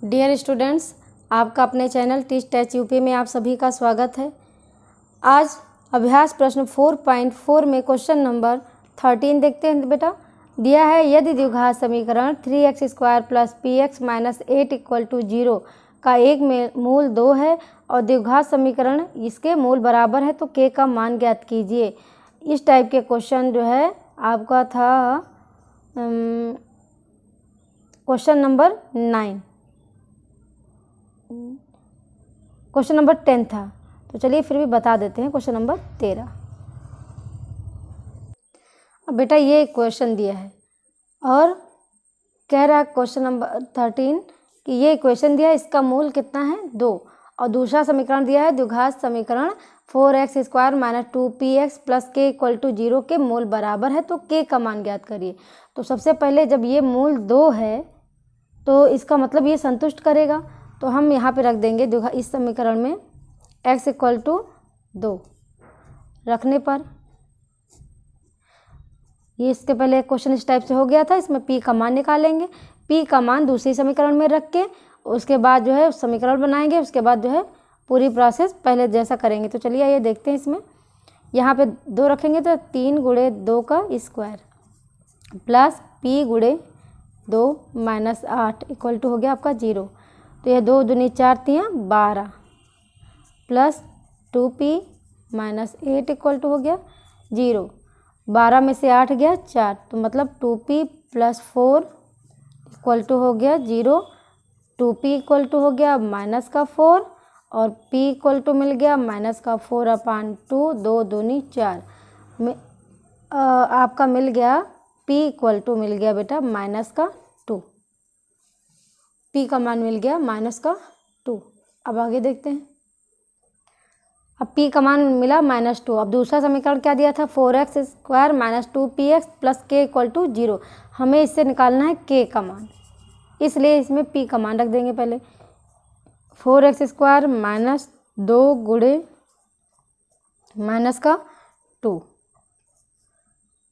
Dear students, आपका अपने channel teach टैच UP में आप सभी का स्वागत है। आज अभ्यास प्रश्न 4.4 में क्वेश्चन नंबर 13 देखते हैं बेटा। दिया है यदि द्विघात समीकरण 3x² plus px minus 8 equal to 0 का एक मूल 2 है और द्विघात समीकरण इसके मूल बराबर है तो k का मान ज्ञात कीजिए। इस टाइप के क्वेश्चन जो है आपका था क्वेश्चन नंबर 9, क्वेश्चन नंबर 10 था, तो चलिए फिर भी बता देते हैं। Question number 13। अब बेटा ये क्वेश्चन दिया है और कह रहा है क्वेश्चन नंबर 13 कि ये इक्वेशन दिया है, इसका मूल कितना है 2 और दूसरा समीकरण दिया है द्विघात समीकरण 4x² minus 2px plus k equal to 0 के मूल बराबर है तो k का मान ज्ञात करिए। तो सबसे पहले जब ये मूल 2 है तो इसका मतलब ये संतुष्ट करेगा, तो हम यहाँ पे रख देंगे इस समीकरण में x इक्वल टू 2 रखने पर ये इसके पहले क्वेश्चन इस टाइप से हो गया था। इसमें p का मान निकालेंगे, p का मान दूसरी समीकरण में रख के उसके बाद जो है समीकरण बनाएंगे, उसके बाद जो है पूरी प्रोसेस पहले जैसा करेंगे। तो चलिए ये देखते हैं। इसमें यहाँ पे 2 रखेंगे तो 3 गुणे 2 का स्क्वायर प्लस p गुणे 2 माइनस 8 इक्वल टू हो गया आपका 0। तो ये 2 दूनी 4 3 12 plus 2p minus 8 equal to हो गया 0। 12 में से 8 गया 4, तो मतलब 2p प्लस 4 इक्वल टू हो गया 0। 2p इक्वल टू हो गया माइनस का 4 और p इक्वल टू मिल गया माइनस का 4/2। 2 दूनी 4 में आपका मिल गया p इक्वल टू मिल गया बेटा माइनस का 2। p का मान मिल गया माइनस का 2। अब आगे देखते हैं। अब p का मान मिला -2। अब दूसरा समीकरण क्या दिया था 4x² minus 2px plus k equal to 0। हमें इससे निकालना है k का मान, इसलिए इसमें p का मान रख देंगे। पहले 4x² माइनस 2 गुणे माइनस का 2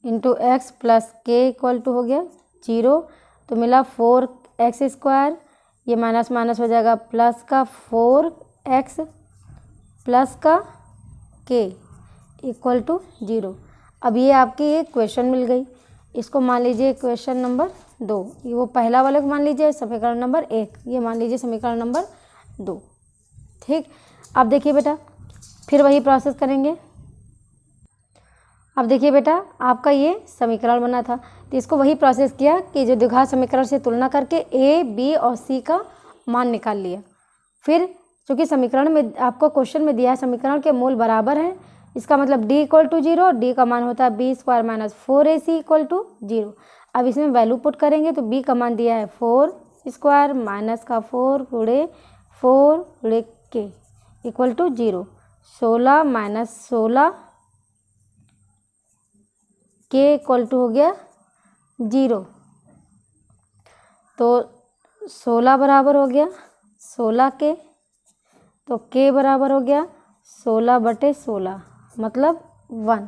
into x plus k equal to हो गया 0। तो मिला 4x², ये माइनस माइनस हो जाएगा प्लस का 4x प्लस का k इक्वल टू 0। अब ये आपकी एक क्वेश्चन मिल गई, इसको मान लीजिए क्वेश्चन नंबर 2। ये वो पहला वाले को मान लीजिए समीकरण नंबर 1, ये मान लीजिए समीकरण नंबर 2। ठीक, अब देखिए बेटा फिर वही प्रोसेस करेंगे। अब देखिए बेटा आपका ये समीकरण बना था, तो इसको वही प्रोसेस किया कि जो द्विघात समीकरण से तुलना करके a, b और c का मान निकाल लिया। फिर चूँकि समीकरण में आपको क्वेश्चन में दिया है समीकरण के मूल बराबर है, इसका मतलब d इक्वल टू 0, d का मान होता है b² minus 4ac equal to 0। अब इसमें वैल्यू पुट करेंगे तो b का मान दिया है 4² माइनस का 4 गुणे 4 गुणे k equal to 0। 16 minus 16 k equal to हो गया 0। तो 16 बराबर हो गया 16 k, तो k बराबर हो गया 16/16 मतलब 1।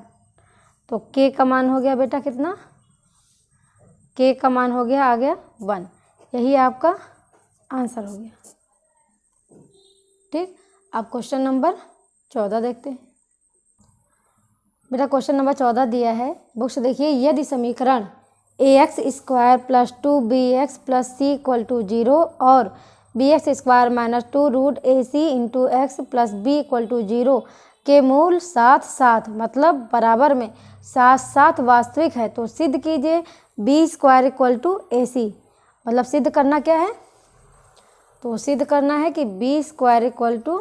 तो k का मान हो गया बेटा कितना, k का मान हो गया आ गया 1। यही आपका आंसर हो गया। ठीक, अब क्वेश्चन नंबर 14 देखते हैं। बेटा क्वेश्चन नंबर 14 दिया है, बुक्स देखिए। यदि समीकरण ax² plus 2bx plus c equal to 0 और bx² minus 2 root ac into x plus b equal to 0 के मूल साथ साथ मतलब बराबर में साथ साथ वास्तविक है तो सिद्ध कीजिए b² इक्वल टू ac। मतलब सिद्ध करना क्या है, तो सिद्ध करना है कि b² इक्वल टू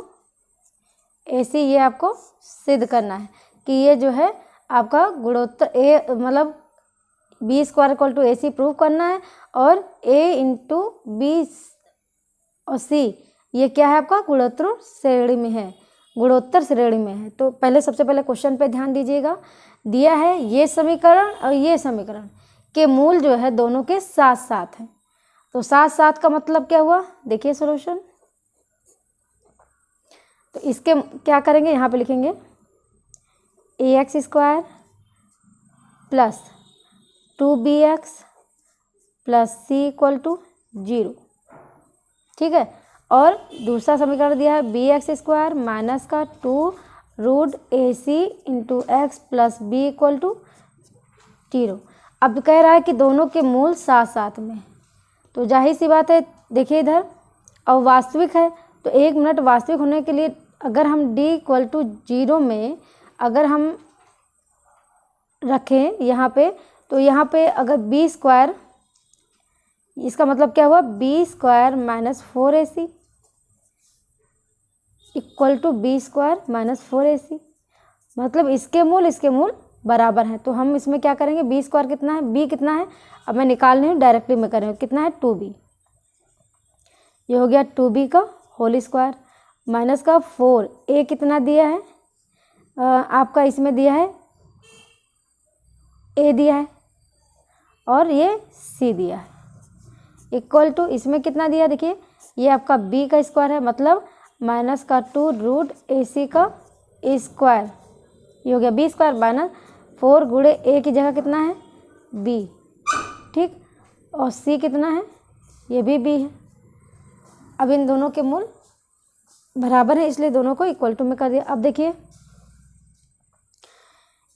ac। ये आपको सिद्ध करना है कि ये जो है आपका गुणोत्तर a मतलब b² equal to ac prove करना है और a इंटू b और c ये क्या है आपका गुणोत्तर श्रेणी में है, गुणोत्तर श्रेणी में है। तो पहले सबसे पहले क्वेश्चन पे ध्यान दीजिएगा। दिया है ये समीकरण और ये समीकरण के मूल जो है दोनों के साथ साथ हैं, तो साथ साथ का मतलब क्या हुआ, देखिए सॉल्यूशन। तो इसके क्या करेंगे, यहाँ पे लिखेंगे ax² plus 2bx plus c equal to 0 ठीक है। और दूसरा समीकरण दिया है बी एक्स स्क्वायर माइनस का 2 root A C into x plus B equal to 0। अब कह रहा है कि दोनों के मूल साथ साथ में, तो जाहिर सी बात है, देखिए इधर और वास्तविक है, तो 1 मिनट वास्तविक होने के लिए अगर हम d इक्वल टू 0 में अगर हम रखें यहाँ पे, तो यहाँ पे अगर बी स्क्वायर, इसका मतलब क्या हुआ, B square minus 4ac equal to B square minus 4ac, मतलब इसके मूल बराबर हैं। तो हम इसमें क्या करेंगे, बी स्क्वायर कितना है, बी कितना है, अब मैं निकाल रही हूँ, डायरेक्टली मैं कर रही हूँ, कितना है 2b, ये हो गया 2b का होल स्क्वायर माइनस का 4, ए कितना दिया है आपका, इसमें दिया है ए दिया है और ये सी दिया है, इक्वल टू इसमें कितना दिया, देखिए ये आपका b का स्क्वायर है, मतलब माइनस का 2 रूट ए सी का स्क्वायर, ये हो गया b स्क्वायर माइनस 4 गुणे ए की जगह कितना है b, ठीक, और c कितना है, ये भी b है। अब इन दोनों के मूल बराबर है, इसलिए दोनों को इक्वल टू में कर दिया। अब देखिए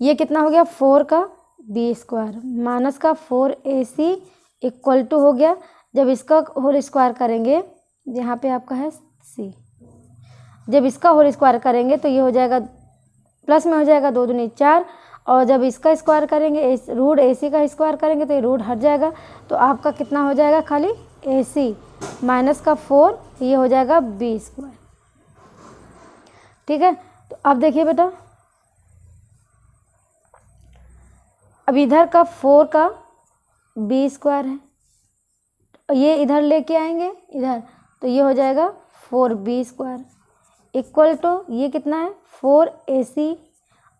ये कितना हो गया, 4 का बी स्क्वायर माइनस का 4ac इक्वल टू हो गया, जब इसका होल स्क्वायर करेंगे, यहाँ पे आपका है c, जब इसका होल स्क्वायर करेंगे तो ये हो जाएगा प्लस में हो जाएगा 2 दूनी 4, और जब इसका स्क्वायर करेंगे रूट ac का स्क्वायर करेंगे तो ये रूट हट जाएगा, तो आपका कितना हो जाएगा, खाली ac माइनस का 4, ये हो जाएगा b स्क्वायर, ठीक है। तो अब देखिए बेटा, अब इधर का 4 का b स्क्वायर है, ये इधर लेके आएंगे इधर, तो ये हो जाएगा 4b स्क्वायर इक्वल टू ये कितना है 4ac,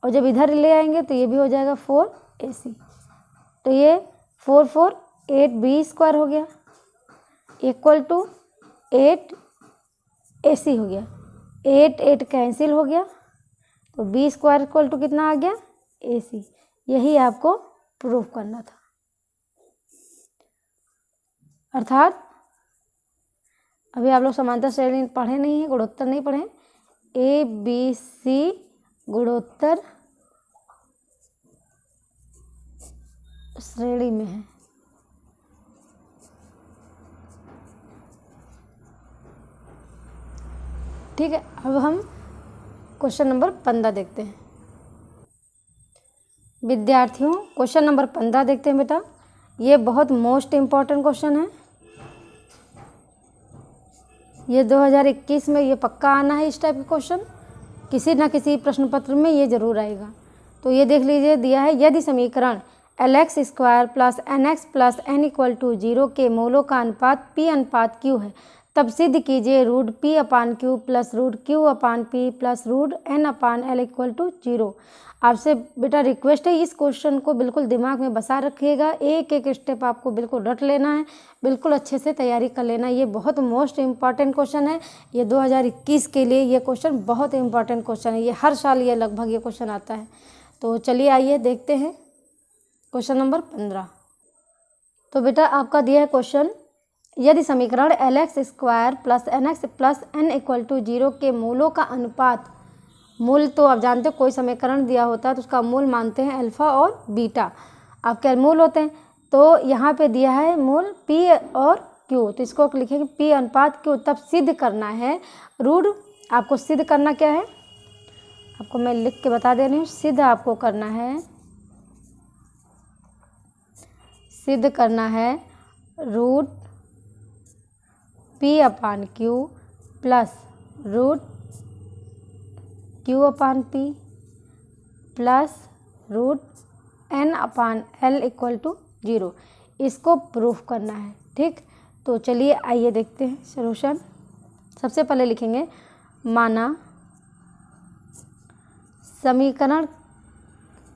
और जब इधर ले आएंगे तो ये भी हो जाएगा 4ac, तो ये 4 4 8b स्क्वायर हो गया इक्वल टू 8ac हो गया, 8 8 कैंसिल हो गया, तो b स्क्वायर इक्वल टू कितना आ गया ac, यही आपको प्रूव करना था। अर्थात अभी आप लोग समांतर श्रेणी पढ़े नहीं हैं, गुणोत्तर नहीं पढ़े, ए बी सी गुणोत्तर श्रेणी में है। ठीक है, अब हम क्वेश्चन नंबर 15 देखते हैं। विद्यार्थियों क्वेश्चन नंबर 15 देखते हैं बेटा, ये बहुत मोस्ट इम्पॉर्टेंट क्वेश्चन है, ये 2021 में ये पक्का आना है, इस टाइप के क्वेश्चन किसी ना किसी प्रश्न पत्र में ये जरूर आएगा। तो ये देख लीजिए, दिया है यदि समीकरण LX square plus NX plus N equal to 0 के मूलों का अनुपात P अनुपात Q है, तब सिद्ध कीजिए root P upon Q plus root Q upon P plus root N upon L equal to 0। आपसे बेटा रिक्वेस्ट है, इस क्वेश्चन को बिल्कुल दिमाग में बसा रखिएगा, एक एक स्टेप आपको बिल्कुल रट लेना है, बिल्कुल अच्छे से तैयारी कर लेना है। ये बहुत मोस्ट इम्पॉर्टेंट क्वेश्चन है, ये 2021 के लिए ये क्वेश्चन बहुत इम्पॉर्टेंट क्वेश्चन है, ये हर साल ये लगभग ये क्वेश्चन आता है। तो चलिए आइए देखते हैं क्वेश्चन नंबर 15। तो बेटा आपका दिया है क्वेश्चन, यदि समीकरण LX square plus NX plus N equal to 0 के मूलों का अनुपात, मूल तो आप जानते हो कोई समीकरण दिया होता है तो उसका मूल मानते हैं अल्फा और बीटा, आपके मूल होते हैं। तो यहाँ पे दिया है मूल P और Q, तो इसको लिखेंगे P अनुपात Q, तब सिद्ध करना है रूट, आपको सिद्ध करना क्या है, आपको मैं लिख के बता दे रही हूँ, सिद्ध आपको करना है, सिद्ध करना है root P upon Q plus root Q upon P plus root N upon L equal to 0, इसको प्रूफ करना है। ठीक, तो चलिए आइए देखते हैं सॉल्यूशन। सबसे पहले लिखेंगे, माना समीकरण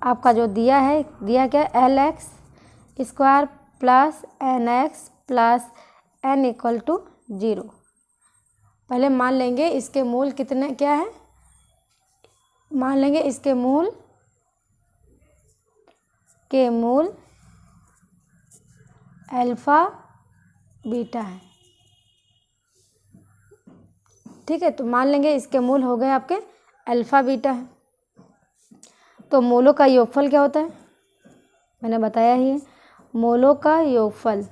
आपका जो दिया है, दिया क्या, LX square plus NX plus N equal to 0। पहले मान लेंगे इसके मूल कितने क्या है, मान लेंगे इसके मूल के मूल अल्फा बीटा है। ठीक है। तो मान लेंगे इसके मूल हो गए आपके अल्फ़ा बीटा है। तो मूलों का योगफल क्या होता है, मैंने बताया ही है, मूलों का योगफल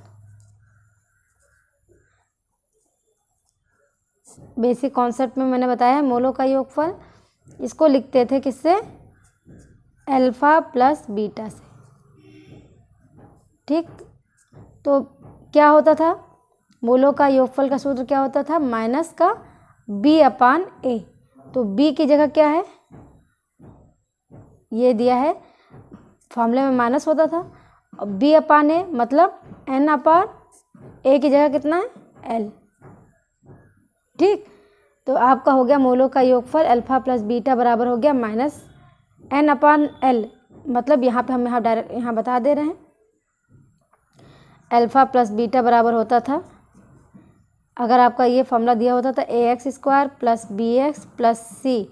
बेसिक कॉन्सेप्ट में मैंने बताया है, मूलों का योगफल इसको लिखते थे किससे, अल्फ़ा प्लस बीटा से। ठीक, तो क्या होता था, मूलों का योगफल का सूत्र क्या होता था, माइनस का b अपान a। तो b की जगह क्या है, ये दिया है, फॉर्मूले में माइनस होता था, और b अपान a मतलब n अपान a की जगह कितना है, l। ठीक, तो आपका हो गया मूलों का योगफल अल्फ़ा प्लस बीटा बराबर हो गया माइनस n अपान l। मतलब यहाँ पे हम डायरेक्ट यहाँ बता दे रहे हैं, अल्फ़ा प्लस बीटा बराबर होता था, अगर आपका ये फॉर्मूला दिया होता था ax² plus bx plus c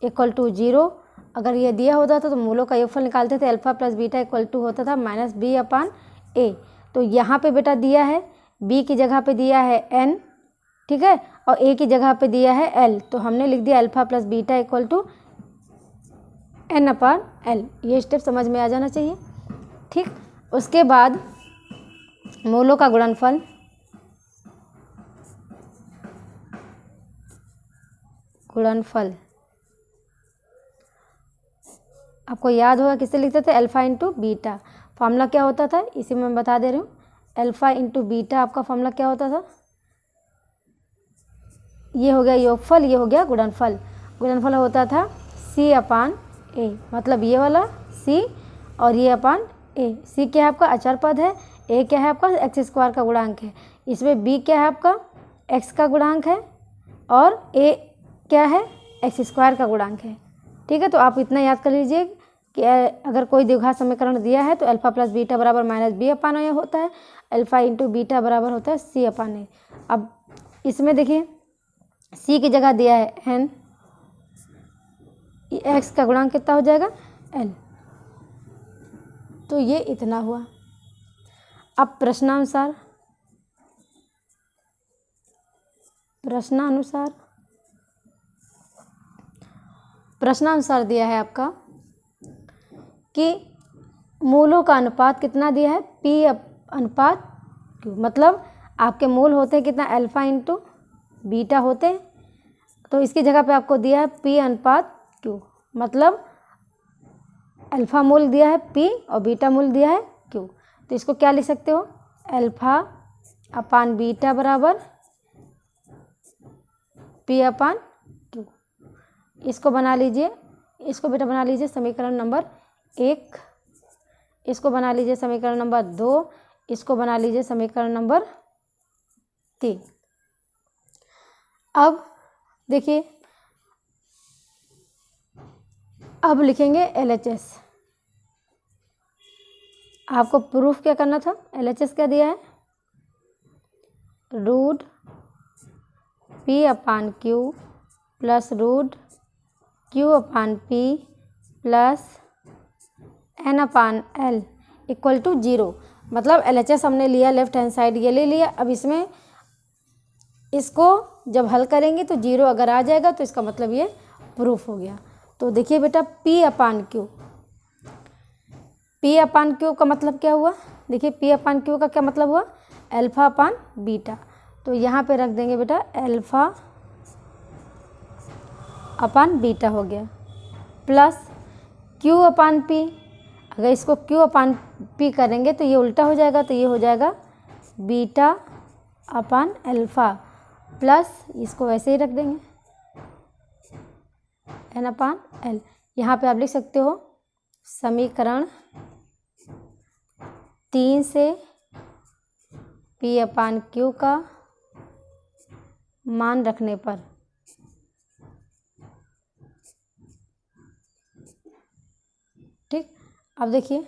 equal to 0, अगर ये दिया होता था तो मूलों का योगफल निकालते थे, alpha plus beta equal to होता था माइनस b अपान a। तो यहाँ पे बेटा दिया है b की जगह पे दिया है n, ठीक है, और a की जगह पे दिया है l, तो हमने लिख दिया alpha plus beta equal to n upon l। ये स्टेप समझ में आ जाना चाहिए। ठीक, उसके बाद मूलों का गुणनफल, गुणनफल आपको याद होगा किससे लिखते थे, अल्फ़ा इंटू बीटा। फॉर्मूला क्या होता था, इसी में मैं बता दे रही हूँ, अल्फ़ा इंटू बीटा आपका फॉर्मूला क्या होता था, ये हो गया योगफल, ये हो गया गुणनफल। गुणनफल होता था c अपान a, मतलब ये वाला c और ये अपान a। c क्या है आपका अचर पद है, a क्या है आपका x² का गुणांक है, इसमें b क्या है आपका x का गुणांक है, और a क्या है x² का गुणांक है। ठीक है, तो आप इतना याद कर लीजिए कि अगर कोई द्विघात समीकरण दिया है तो अल्फ़ा प्लस बीटा बराबर माइनस b अपान a होता है, अल्फ़ा इंटू बीटा बराबर होता है c अपान a। अब इसमें देखिए c की जगह दिया है n, x का गुणांक कितना हो जाएगा l, तो ये इतना हुआ। अब प्रश्नानुसार प्रश्नानुसार दिया है आपका कि मूलों का अनुपात कितना दिया है, p अनुपात q, मतलब आपके मूल होते हैं कितना, अल्फ़ा इंटू बीटा होते हैं, तो इसकी जगह पे आपको दिया है p अनुपात q, मतलब अल्फ़ा मूल दिया है p और बीटा मूल दिया है q। तो इसको क्या लिख सकते हो, अल्फ़ा अपान बीटा बराबर p अपान q। इसको बना लीजिए, इसको बेटा बना लीजिए समीकरण नंबर 1, इसको बना लीजिए समीकरण नंबर 2, इसको बना लीजिए समीकरण नंबर 3। अब देखिए, अब लिखेंगे LHS। आपको प्रूफ क्या करना था, LHS क्या दिया है, root p upon q plus root q upon p plus n upon l equal to 0। मतलब LHS हमने लिया, लेफ्ट हैंड साइड ये ले लिया। अब इसमें इसको जब हल करेंगे तो 0 अगर आ जाएगा तो इसका मतलब ये प्रूफ हो गया। तो देखिए बेटा p upon q, p upon q का मतलब क्या हुआ, देखिए p अपान q का क्या मतलब हुआ, अल्फ़ा अपान बीटा। तो यहाँ पे रख देंगे बेटा अल्फ़ा अपान बीटा हो गया, प्लस q अपान p। अगर इसको q अपान p करेंगे तो ये उल्टा हो जाएगा, तो ये हो जाएगा बीटा अपान अल्फ़ा, प्लस इसको वैसे ही रख देंगे n अपान l। यहाँ पे आप लिख सकते हो समीकरण 3 से p अपान q का मान रखने पर ठीक। अब देखिए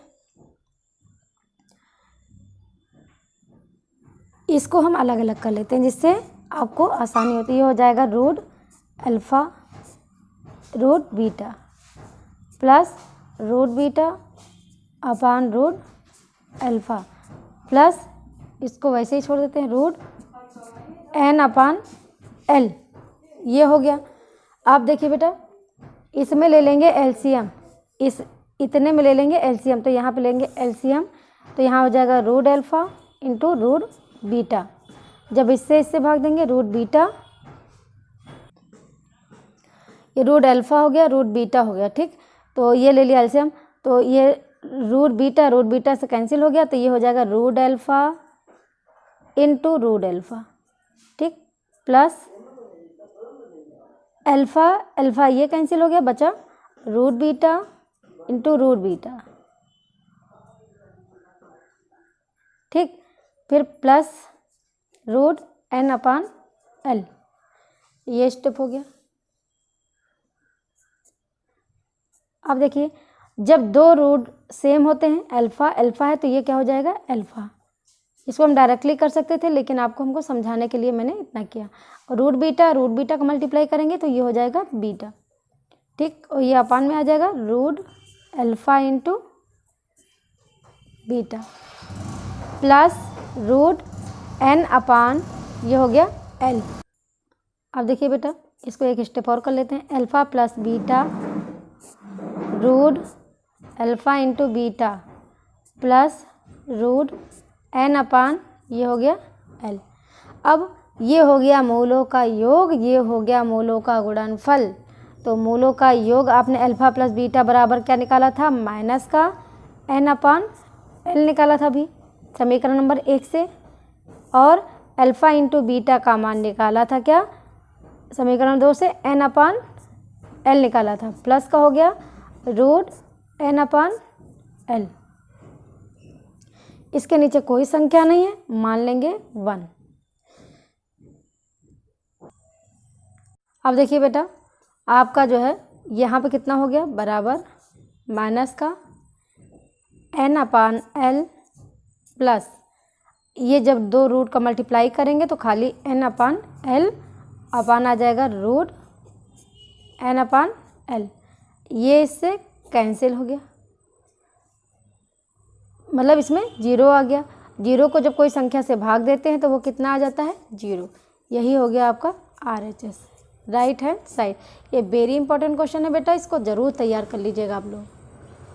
इसको हम अलग अलग कर लेते हैं जिससे आपको आसानी होती है। ये हो जाएगा root alpha root beta plus root beta upon root alpha, plus इसको वैसे ही छोड़ देते हैं रूट n अपान l ये हो गया। आप देखिए बेटा, इसमें ले लेंगे एलसीएम, इस इतने में ले लेंगे एलसीएम, तो यहाँ पे लेंगे एलसीएम, तो यहाँ हो जाएगा root alpha into root beta. जब इससे भाग देंगे रूट बीटा, ये रूट अल्फ़ा हो गया, रूट बीटा हो गया, ठीक। तो ये ले लिया एलसीएम, तो ये रूट बीटा से कैंसिल हो गया, तो ये हो जाएगा root alpha into root alpha, ठीक, प्लस अल्फ़ा ये कैंसिल हो गया, बचा root beta into root beta, ठीक, फिर plus root n upon l, ये स्टेप हो गया। अब देखिए, जब दो रूट सेम होते हैं, अल्फ़ा है तो ये क्या हो जाएगा अल्फ़ा। इसको हम डायरेक्टली कर सकते थे, लेकिन हमको समझाने के लिए मैंने इतना किया। और रूट बीटा का मल्टीप्लाई करेंगे तो ये हो जाएगा बीटा, ठीक, और ये अपान में आ जाएगा root alpha into beta plus root n upon ये हो गया l। अब देखिए बेटा, इसको एक स्टेप और कर लेते हैं। Alpha plus beta root alpha into beta plus root n upon ये हो गया l। अब ये हो गया मूलों का योग, ये हो गया मूलों का गुणनफल। तो मूलों का योग आपने अल्फ़ा प्लस बीटा बराबर क्या निकाला था, माइनस का n अपान l निकाला था अभी समीकरण नंबर 1 से, और अल्फ़ा इंटू बीटा का मान निकाला था क्या, समीकरण 2 से n अपान l निकाला था, प्लस का हो गया रूट n अपान l। इसके नीचे कोई संख्या नहीं है, मान लेंगे 1। अब देखिए बेटा, आपका जो है यहाँ पे कितना हो गया, बराबर माइनस का n अपान l प्लस ये जब दो रूट का मल्टीप्लाई करेंगे तो खाली n अपान l अपान आ जाएगा रूट n अपान l, ये इससे कैंसिल हो गया, मतलब इसमें जीरो आ गया। जीरो को जब कोई संख्या से भाग देते हैं तो वो कितना आ जाता है, जीरो। यही हो गया आपका RHS, राइट हैंड साइड। ये वेरी इंपॉर्टेंट क्वेश्चन है बेटा, इसको ज़रूर तैयार कर लीजिएगा आप लोग।